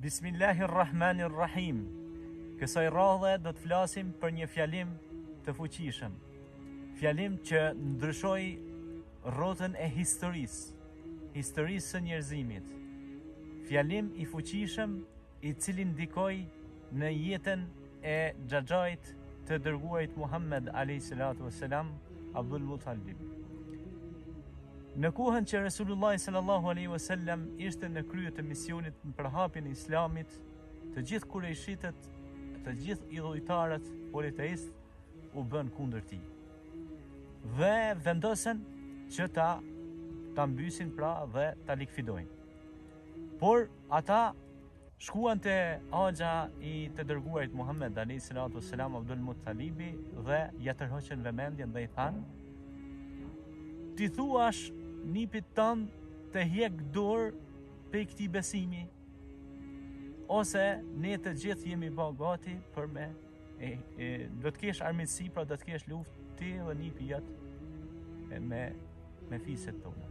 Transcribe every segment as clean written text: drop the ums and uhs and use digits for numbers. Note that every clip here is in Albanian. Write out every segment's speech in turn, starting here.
Bismillahirrahmanirrahim. Kësaj radhe do të flasim për një fjalim të fuqishëm. Fjalim që ndryshoi rrotën e historisë së njerëzimit. Fjalim i fuqishëm i cili ndikoi në jetën e xhaxhait të dërguarit Muhammed a.s. Abdul Muttalib. Në kohën që Resulullah sallallahu alaihi wasallam ishte në krye të misionit në përhapjen e Islamit, të gjithë kurejshitët, të gjithë idhujtarët politeist u bën kundër tij. Dhe vendosen që ta mbysin pra dhe ta likvidojnë. Por ata shkuan te axha i të dërguarit Muhammed a.s. Abdul Muttalibi dhe ja tërhoqën vëmendjen dhe i thanë: "Ti thuash nipit tënd të hjek dorë pe këtij besimi, ose ne të gjithë jemi bë gati për me do të kesh armiqësi, pra do të kesh luftë ti dhe nipi jot me fiset tona."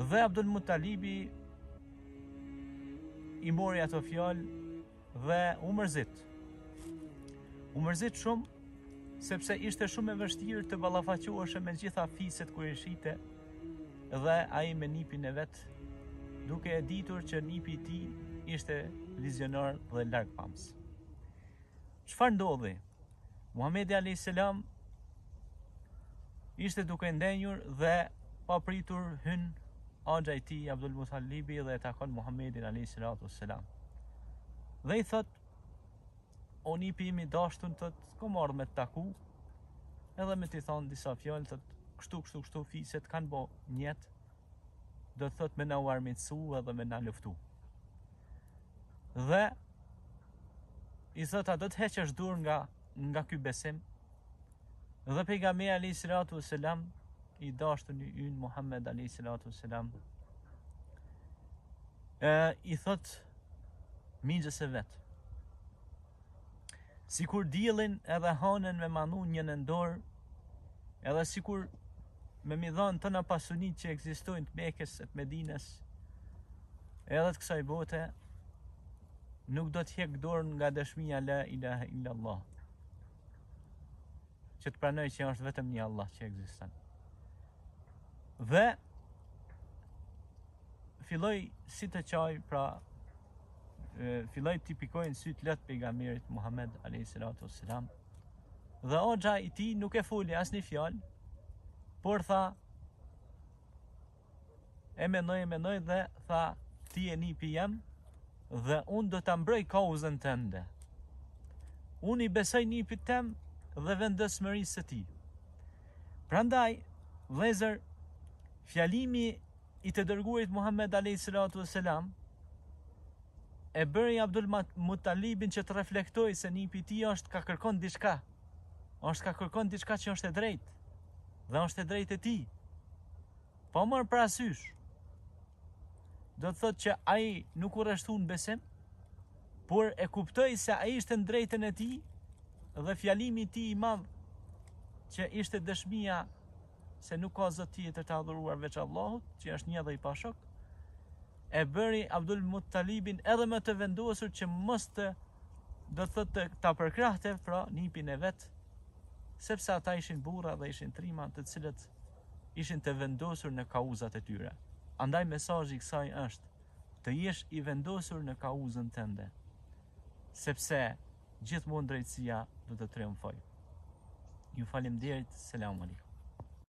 Dhe Abdul Muttalibi i mori ato fjalë dhe u mërzit shumë, sepse ishte shumë e vështirë të ballafaqoheshe me gjitha fiset kurejshite dhe ai me nipin e vet, duke e ditur që nipi i tij ishte vizionar dhe largpams. Çfarë ndodhi? Muhamedi a.s. ishte duke ndenjur dhe pa pritur hyn axha i tij Abdul Muttalibi dhe e takon Muhamedin a.s. Dhe i thot: "O nipi im i dashtun, thot, kom ardhur me të taku, edhe me t'i thonë disa fjalë, thot, kështu fiset kanë bo njet, do të thot me na u armiqsu edhe me na luftu." Dhe i thot: "A do të heqesh dorë nga ky besim?" Dhe pejgamberi a.s. i dashtun i ynë Muhammed a.s. I thot mingjës e vet: "Sikur diellin edhe hanën me manu njën në dorë, edhe sikur me mi dhanë tëna pasunit që ekzistojnë të Mekës e të Medines, edhe të kësaj bote, nuk do të hjek dorën nga dëshmia la ilaha illallah, që të pranoj që është vetëm një Allah që ekziston." Dhe filloi si të qaj, pra filloi t'i pikojnë syt lët pejgamberit Muhammed a.s. Dhe axha i tij nuk e foli asnjë fjalë, por tha, e mendoj dhe tha: "Ti e nipi jam dhe unë do ta mbroj kauzën tënde. Unë i besoj nipit tem dhe vendosmërisë së tij." Prandaj, vëllezër, fjalimi i të dërguarit Muhammed a.s. e bëri Abdul Muttalibin që të reflektoj se nipi i tij ka kërkon diçka që është e drejtë, dhe është e drejtë e tij. Po marr parasysh, do të thotë që ai nuk u rreshtu në besim, por e kuptoi se ai ishte në drejtën e tij, dhe fjalimi i tij i madh, që ishte dëshmia se nuk ka zot tjetër të adhuruar veç Allahut, që është një dhe i pashok, e bëri Abdul Muttalibin edhe më të vendosur që mos të, do të thotë, ta përkrahte pra nipin e vet, sepse ata ishin burra dhe ishin trima të cilët ishin të vendosur në kauzat e tyre. Andaj mesazhi i kësaj është të jesh i vendosur në kauzën tënde, sepse gjithmonë drejtësia do të triumfojë. Ju faleminderit, selam aleikum.